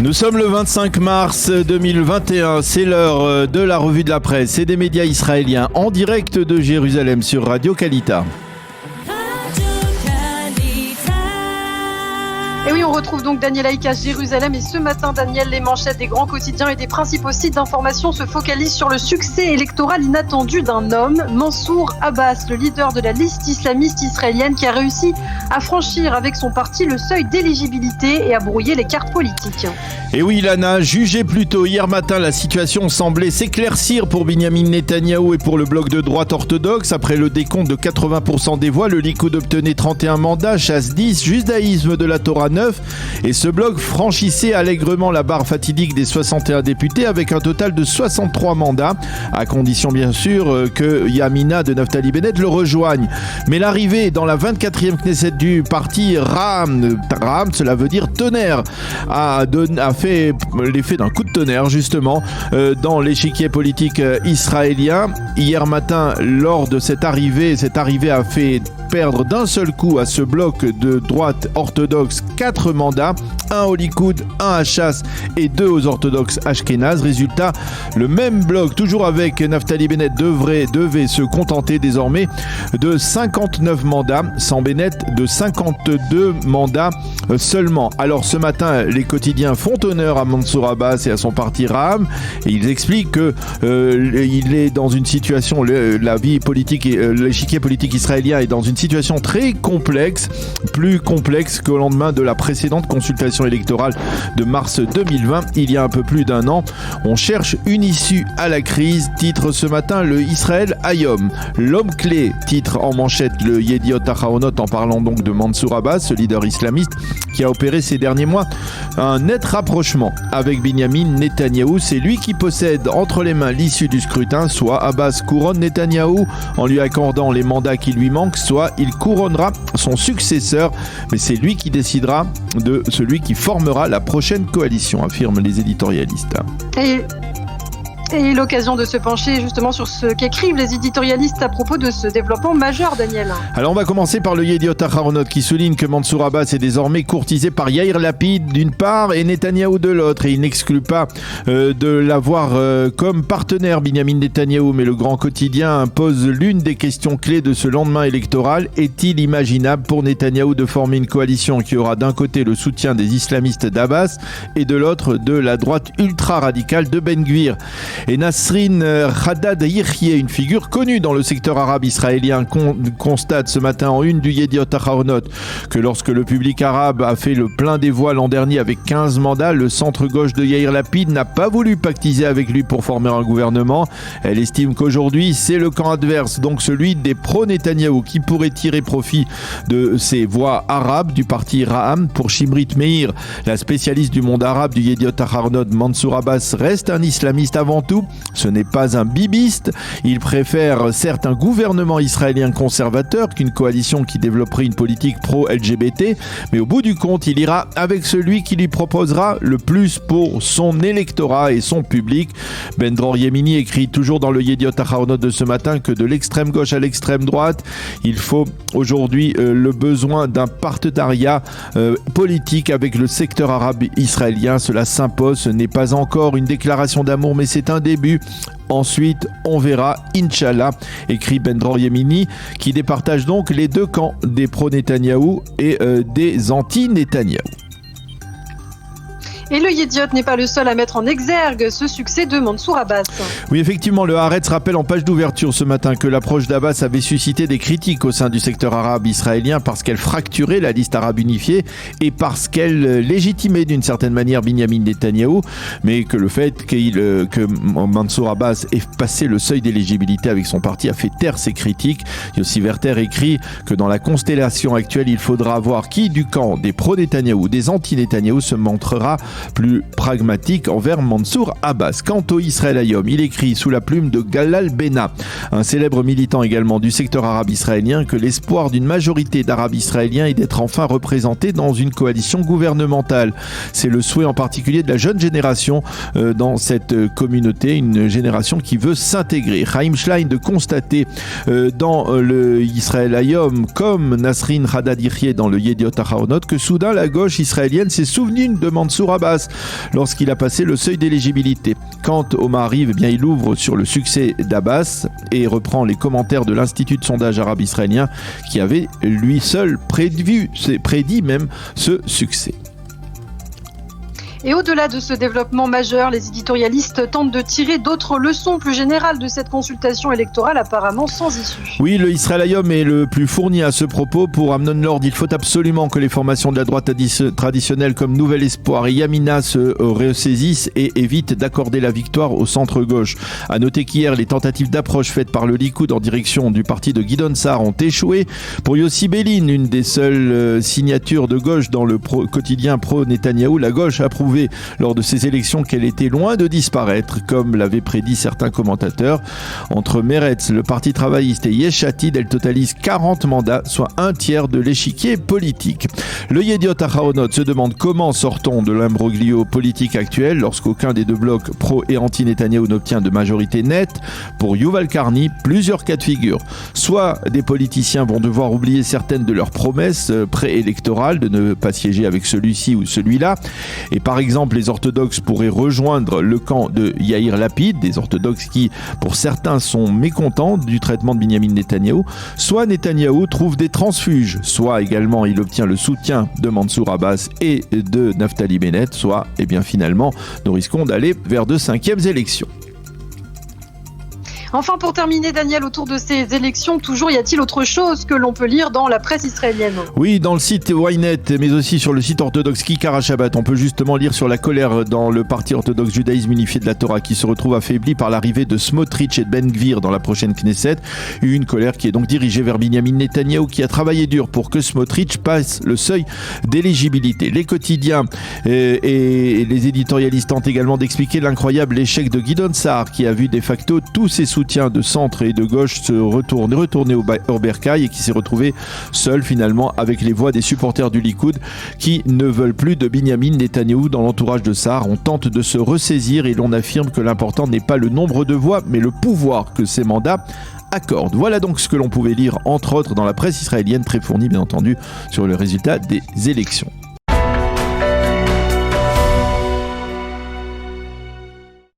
Nous sommes le 25 mars 2021, c'est l'heure de la revue de la presse et des médias israéliens en direct de Jérusalem sur Radio Kalita. Et oui, on retrouve donc Daniel Haïk à Jérusalem. Et ce matin, Daniel, les manchettes des grands quotidiens et des principaux sites d'information se focalisent sur le succès électoral inattendu d'un homme, Mansour Abbas, le leader de la liste islamiste israélienne qui a réussi à franchir avec son parti le seuil d'éligibilité et à brouiller les cartes politiques. Et oui, Lana, jugé plus tôt hier matin, la situation semblait s'éclaircir pour Binyamin Netanyahou et pour le bloc de droite orthodoxe. Après le décompte de 80% des voix, le Likoud obtenait 31 mandats, chasse 10, judaïsme de la Torah 9. Et ce bloc franchissait allègrement la barre fatidique des 61 députés avec un total de 63 mandats, à condition bien sûr que Yamina de Naftali Bennett le rejoigne. Mais l'arrivée dans la 24e Knesset du parti Ra'am, cela veut dire tonnerre, a fait l'effet d'un coup de tonnerre justement dans l'échiquier politique israélien. Hier matin, lors de cette arrivée a fait perdre d'un seul coup à ce bloc de droite orthodoxe 4 mandats, 1 au Likoud, 1 à Chasse et 2 aux orthodoxes Ashkénazes. Résultat, le même bloc, toujours avec Naftali Bennett, devait se contenter désormais de 59 mandats, sans Bennett de 52 mandats seulement. Alors ce matin, les quotidiens font honneur à Mansour Abbas et à son parti Ra'am, et ils expliquent que il est dans une situation, la vie politique et l'échiquier politique israélien est dans une situation très complexe, plus complexe qu'au lendemain de la précédente consultation électorale de mars 2020, il y a un peu plus d'un an. On cherche une issue à la crise, titre ce matin le Israël Hayom. L'homme clé, titre en manchette le Yediot Ahronot en parlant donc de Mansour Abbas, ce leader islamiste qui a opéré ces derniers mois un net rapprochement avec Binyamin Netanyahou. C'est lui qui possède entre les mains l'issue du scrutin, soit Abbas couronne Netanyahou en lui accordant les mandats qui lui manquent, soit il couronnera son successeur, mais c'est lui qui décidera de celui qui formera la prochaine coalition, affirment les éditorialistes. Et l'occasion de se pencher justement sur ce qu'écrivent les éditorialistes à propos de ce développement majeur, Daniel. Alors on va commencer par le Yediot Ahronot qui souligne que Mansour Abbas est désormais courtisé par Yair Lapid d'une part et Netanyahou de l'autre, et il n'exclut pas de l'avoir comme partenaire Binyamin Netanyahou, mais le grand quotidien pose l'une des questions clés de ce lendemain électoral. Est-il imaginable pour Netanyahou de former une coalition qui aura d'un côté le soutien des islamistes d'Abbas et de l'autre de la droite ultra-radicale de Ben Gvir? Et Nasrin Haddad Yihye, une figure connue dans le secteur arabe israélien, constate ce matin en une du Yediot Ahronot que lorsque le public arabe a fait le plein des voix l'an dernier avec 15 mandats, le centre-gauche de Yair Lapid n'a pas voulu pactiser avec lui pour former un gouvernement. Elle estime qu'aujourd'hui, c'est le camp adverse, donc celui des pro-Netanyahou, qui pourrait tirer profit de ces voix arabes du parti Ra'am. Pour Shimrit Meir, la spécialiste du monde arabe du Yediot Ahronot, Mansour Abbas reste un islamiste avant tout. Ce n'est pas un bibiste. Il préfère certes un gouvernement israélien conservateur qu'une coalition qui développerait une politique pro-LGBT, mais au bout du compte, il ira avec celui qui lui proposera le plus pour son électorat et son public. Ben Dror Yemini écrit toujours dans le Yediot Ahronot de ce matin que de l'extrême gauche à l'extrême droite, il faut aujourd'hui le besoin d'un partenariat politique avec le secteur arabe israélien. Cela s'impose. Ce n'est pas encore une déclaration d'amour, mais c'est un début. Ensuite, on verra, Inch'Allah, écrit Ben Dror Yemini, qui départage donc les deux camps des pro-Netanyahou et des anti-Netanyahou. Et le Yediot n'est pas le seul à mettre en exergue ce succès de Mansour Abbas. Oui, effectivement, le Haaretz rappelle en page d'ouverture ce matin que l'approche d'Abbas avait suscité des critiques au sein du secteur arabe israélien parce qu'elle fracturait la liste arabe unifiée et parce qu'elle légitimait d'une certaine manière Binyamin Netanyahou, mais que le fait que Mansour Abbas ait passé le seuil d'éligibilité avec son parti a fait taire ces critiques. Yossi Werther écrit que dans la constellation actuelle, il faudra voir qui du camp des pro-Netanyahou, des anti-Netanyahou se montrera plus pragmatique envers Mansour Abbas. Quant au Israël Hayom, il écrit sous la plume de Galal Benna, un célèbre militant également du secteur arabe israélien, que l'espoir d'une majorité d'Arabes israéliens est d'être enfin représentés dans une coalition gouvernementale. C'est le souhait en particulier de la jeune génération dans cette communauté, une génération qui veut s'intégrer. Chaim Schlein de constater dans le Israël Hayom, comme Nasrin Haddad Yihye dans le Yediot Ahronot, que soudain la gauche israélienne s'est souvenue de Mansour Abbas Abbas lorsqu'il a passé le seuil d'éligibilité. Quant au Maariv, il ouvre sur le succès d'Abbas et reprend les commentaires de l'Institut de sondage arabe israélien qui avait lui seul prédit même ce succès. Et au-delà de ce développement majeur, les éditorialistes tentent de tirer d'autres leçons plus générales de cette consultation électorale apparemment sans issue. Oui, le Israël Hayom est le plus fourni à ce propos. Pour Amnon Lord, il faut absolument que les formations de la droite traditionnelle comme Nouvel Espoir et Yamina se ressaisissent et évitent d'accorder la victoire au centre-gauche. À noter qu'hier, les tentatives d'approche faites par le Likoud en direction du parti de Guidon Sa'ar ont échoué. Pour Yossi Bellin, une des seules signatures de gauche dans le quotidien pro-Netanyahou, la gauche approuve lors de ces élections qu'elle était loin de disparaître, comme l'avaient prédit certains commentateurs. Entre Meretz, le Parti travailliste et Yesh Atid, elle totalise 40 mandats, soit un tiers de l'échiquier politique. Le Yediot Aharonot se demande comment sort-on de l'imbroglio politique actuel lorsqu'aucun des deux blocs pro et anti-Netanyahou n'obtient de majorité nette. Pour Yuval Karni, plusieurs cas de figure. Soit des politiciens vont devoir oublier certaines de leurs promesses préélectorales de ne pas siéger avec celui-ci ou celui-là, et par exemple, les orthodoxes pourraient rejoindre le camp de Yair Lapid, des orthodoxes qui, pour certains, sont mécontents du traitement de Binyamin Netanyahou. Soit Netanyahou trouve des transfuges, soit également il obtient le soutien de Mansour Abbas et de Naftali Bennett, soit, finalement, nous risquons d'aller vers de 5e élections. Enfin, pour terminer, Daniel, autour de ces élections, toujours y a-t-il autre chose que l'on peut lire dans la presse israélienne ? Oui, dans le site Ynet, mais aussi sur le site orthodoxe Kikar HaShabbat, on peut justement lire sur la colère dans le parti orthodoxe judaïsme unifié de la Torah qui se retrouve affaibli par l'arrivée de Smotrich et de Ben Gvir dans la prochaine Knesset. Une colère qui est donc dirigée vers Binyamin Netanyahou qui a travaillé dur pour que Smotrich passe le seuil d'éligibilité. Les quotidiens et les éditorialistes tentent également d'expliquer l'incroyable échec de Guidon Sa'ar qui a vu de facto tous ses soutiens de centre et de gauche se retourner au bercail et qui s'est retrouvé seul finalement avec les voix des supporters du Likoud qui ne veulent plus de Binyamin Netanyahou dans l'entourage de Sa'ar. On tente de se ressaisir et l'on affirme que l'important n'est pas le nombre de voix mais le pouvoir que ces mandats accordent. Voilà donc ce que l'on pouvait lire entre autres dans la presse israélienne très fournie bien entendu sur le résultat des élections.